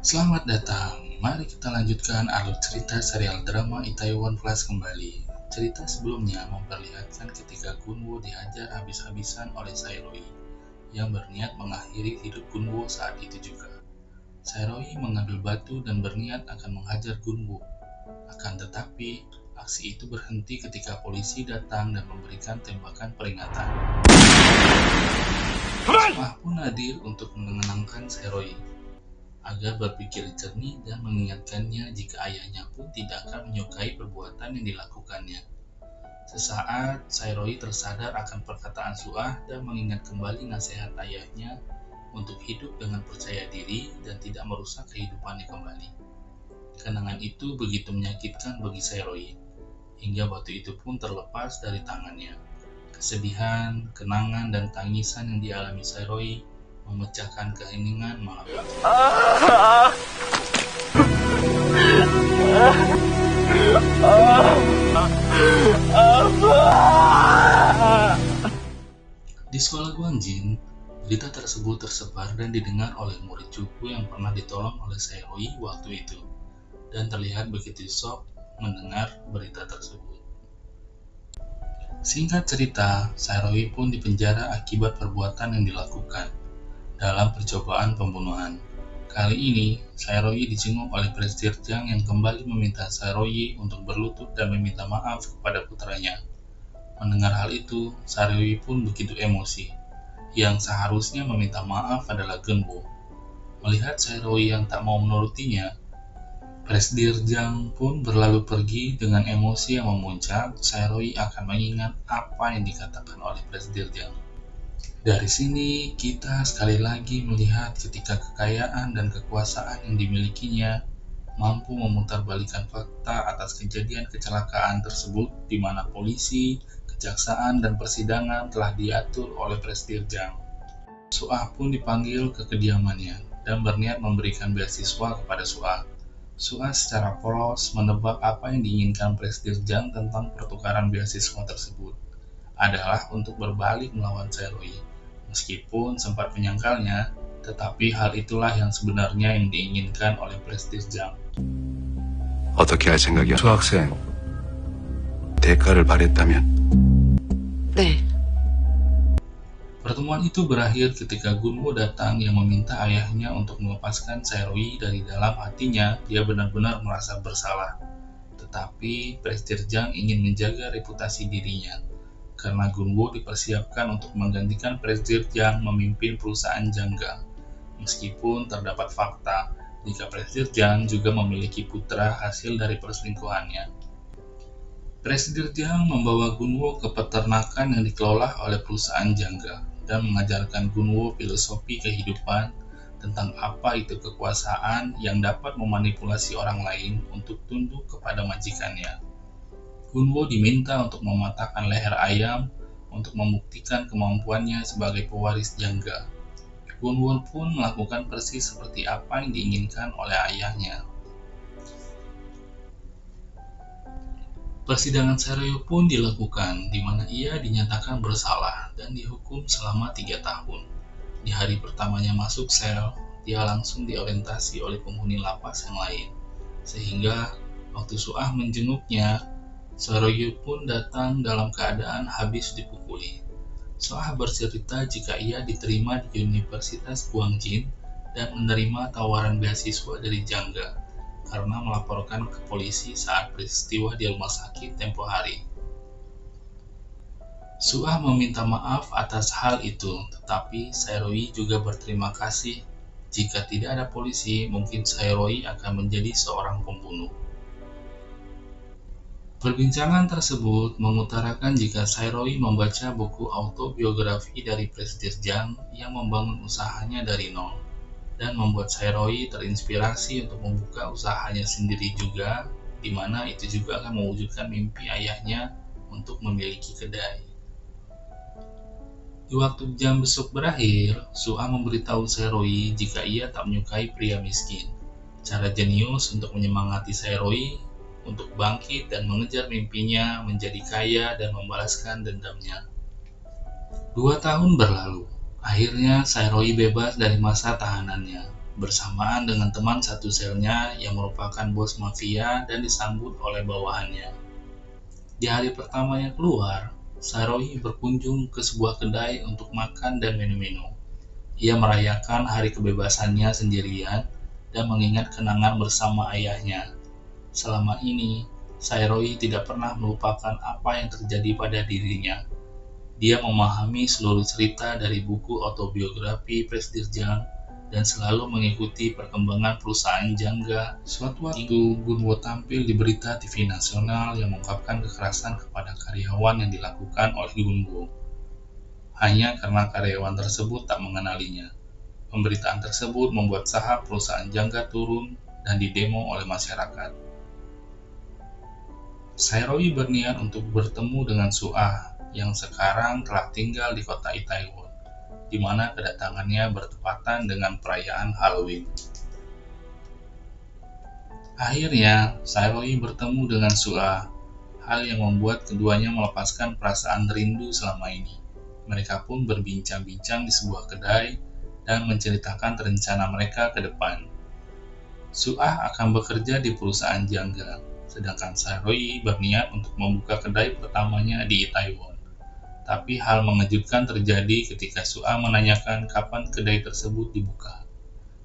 Selamat datang, mari kita lanjutkan alur cerita serial drama Itaewon Class kembali. Cerita sebelumnya memperlihatkan ketika Gunwo dihajar habis-habisan oleh Sairoi yang berniat mengakhiri hidup Gunwo saat itu juga. Sairoi mengambil batu dan berniat akan menghajar Gunwo. Akan tetapi, aksi itu berhenti ketika polisi datang dan memberikan tembakan peringatan. Soah pun hadir untuk menenangkan Sairoi agar berpikir jernih dan mengingatkannya jika ayahnya pun tidak akan menyukai perbuatan yang dilakukannya. Sesaat, Sairoi tersadar akan perkataan Soah dan mengingat kembali nasihat ayahnya untuk hidup dengan percaya diri dan tidak merusak kehidupannya kembali. Kenangan itu begitu menyakitkan bagi Sairoi, hingga batu itu pun terlepas dari tangannya. Kesedihan, kenangan, dan tangisan yang dialami Sairoi memecahkan keheningan malam itu. Di sekolah Guangjin, berita tersebut tersebar dan didengar oleh murid cupu yang pernah ditolong oleh Sairoi waktu itu, dan terlihat begitu shock mendengar berita tersebut. Singkat cerita, Sairoi pun dipenjara akibat perbuatan yang dilakukan dalam percobaan pembunuhan. Kali ini, Sairoi dijenguk oleh Presiden Jang yang kembali meminta Sairoi untuk berlutut dan meminta maaf kepada putranya. Mendengar hal itu, Sairoi pun begitu emosi. Yang seharusnya meminta maaf adalah Gunwo. Melihat Sairoi yang tak mau menurutinya, Presiden Jang pun berlalu pergi dengan emosi yang memuncak. Sairoi akan mengingat apa yang dikatakan oleh Presiden Jang. Dari sini, kita sekali lagi melihat ketika kekayaan dan kekuasaan yang dimilikinya mampu memutarbalikkan fakta atas kejadian kecelakaan tersebut di mana polisi, kejaksaan, dan persidangan telah diatur oleh Presiden Jang. Soah pun dipanggil ke kediamannya dan berniat memberikan beasiswa kepada Soah. Soah secara polos menebak apa yang diinginkan Presiden Jang tentang pertukaran beasiswa tersebut adalah untuk berbalik melawan Sairoi. Meskipun sempat menyangkalnya, tetapi hal itulah yang sebenarnya yang diinginkan oleh Presiden Jang. 어떻게 할 생각이야? 수학생, 대가를 바랬다면? 네. Pertemuan itu berakhir ketika Gunwo datang yang meminta ayahnya untuk melepaskan Sairoi dari dalam hatinya. Dia benar-benar merasa bersalah. Tetapi Presiden Jang ingin menjaga reputasi dirinya, karena Gunwo dipersiapkan untuk menggantikan Presiden Jang memimpin perusahaan Jangga. Meskipun terdapat fakta jika Presiden Jang juga memiliki putra hasil dari perselingkuhannya. Presiden Jang membawa Gunwo ke peternakan yang dikelola oleh perusahaan Jangga dan mengajarkan Gunwo filosofi kehidupan tentang apa itu kekuasaan yang dapat memanipulasi orang lain untuk tunduk kepada majikannya. Gunwo diminta untuk mematahkan leher ayam untuk membuktikan kemampuannya sebagai pewaris Jangga. Gunwo pun melakukan persis seperti apa yang diinginkan oleh ayahnya. Persidangan Sairoi pun dilakukan, di mana ia dinyatakan bersalah dan dihukum selama 3 tahun. Di hari pertamanya masuk sel, dia langsung diorientasi oleh penghuni lapas yang lain, sehingga waktu Soah menjenguknya, Sairoi pun datang dalam keadaan habis dipukuli. Soah bercerita jika ia diterima di Universitas Guangjin dan menerima tawaran beasiswa dari Jangga karena melaporkan ke polisi saat peristiwa di rumah sakit tempo hari. Soah meminta maaf atas hal itu, tetapi Sairoi juga berterima kasih. Jika tidak ada polisi, mungkin Sairoi akan menjadi seorang pembunuh. Perbincangan tersebut mengutarakan jika Sairoi membaca buku autobiografi dari Presiden Jang yang membangun usahanya dari nol, dan membuat Sairoi terinspirasi untuk membuka usahanya sendiri juga, di mana itu juga akan mewujudkan mimpi ayahnya untuk memiliki kedai. Di waktu jam besuk berakhir, Soah memberitahu Sairoi jika ia tak menyukai pria miskin. Cara jenius untuk menyemangati Sairoi untuk bangkit dan mengejar mimpinya menjadi kaya dan membalaskan dendamnya. 2 tahun berlalu. Akhirnya Sairoi bebas dari masa tahanannya. bersamaan dengan teman satu selnya yang merupakan bos mafia dan disambut oleh bawahannya. Di hari pertamanya keluar, Saroyi berkunjung ke sebuah kedai untuk makan dan minum-minum. Ia merayakan hari kebebasannya sendirian dan mengingat kenangan bersama ayahnya. Selama ini, Saroyi tidak pernah melupakan apa yang terjadi pada dirinya. Dia memahami seluruh cerita dari buku autobiografi Prestige Jang dan selalu mengikuti perkembangan perusahaan jangga. Suatu waktu, Gunwo tampil di berita TV nasional yang mengungkapkan kekerasan kepada karyawan yang dilakukan oleh Gunwo. Hanya karena karyawan tersebut tak mengenalinya. Pemberitaan tersebut membuat saham perusahaan jangga turun dan didemo oleh masyarakat. Saroyi berniat untuk bertemu dengan Su-ah yang sekarang telah tinggal di kota Itaewon, di mana kedatangannya bertepatan dengan perayaan Halloween. Akhirnya, Saroyi bertemu dengan Su-ah, hal yang membuat keduanya melepaskan perasaan rindu selama ini. Mereka pun berbincang-bincang di sebuah kedai dan menceritakan rencana mereka ke depan. Su-ah akan bekerja di perusahaan jangga, sedangkan Saroyi berniat untuk membuka kedai pertamanya di Itaewon. Tapi hal mengejutkan terjadi ketika Su-ah menanyakan kapan kedai tersebut dibuka.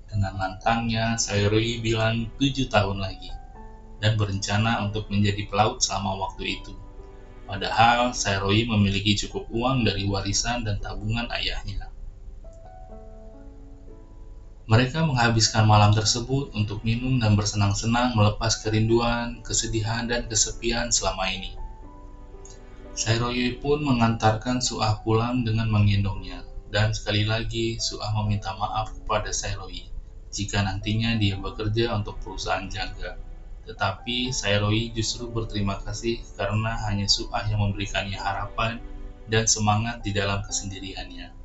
Dengan lantangnya, Saroyi bilang 7 tahun lagi, dan berencana untuk menjadi pelaut selama waktu itu. Padahal Saroyi memiliki cukup uang dari warisan dan tabungan ayahnya. Mereka menghabiskan malam tersebut untuk minum dan bersenang-senang melepas kerinduan, kesedihan, dan kesepian selama ini. Saroyi pun mengantarkan Su-ah pulang dengan menggendongnya, dan sekali lagi Su-ah meminta maaf kepada Saroyi jika nantinya dia bekerja untuk perusahaan jangga. Tetapi Saroyi justru berterima kasih karena hanya Su-ah yang memberikannya harapan dan semangat di dalam kesendiriannya.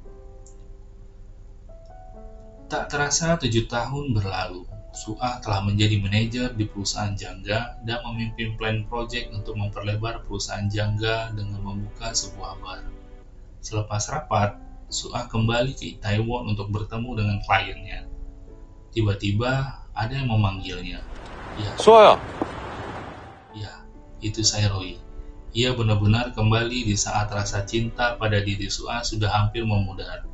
Tak terasa 7 tahun berlalu. Su-ah telah menjadi manajer di perusahaan jangga dan memimpin plan proyek untuk memperlebar perusahaan jangga dengan membuka sebuah bar. Selepas rapat, Su-ah kembali ke Itaewon untuk bertemu dengan kliennya. Tiba-tiba ada yang memanggilnya. 수아야, Ya, itu Saroyi. Ia benar-benar kembali di saat rasa cinta pada diri Su-ah sudah hampir memudar.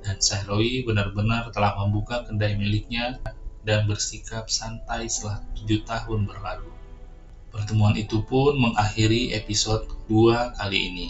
Dan Saroyi benar-benar telah membuka kedai miliknya dan bersikap santai setelah 7 tahun berlalu. Pertemuan itu pun mengakhiri episode 2 kali ini.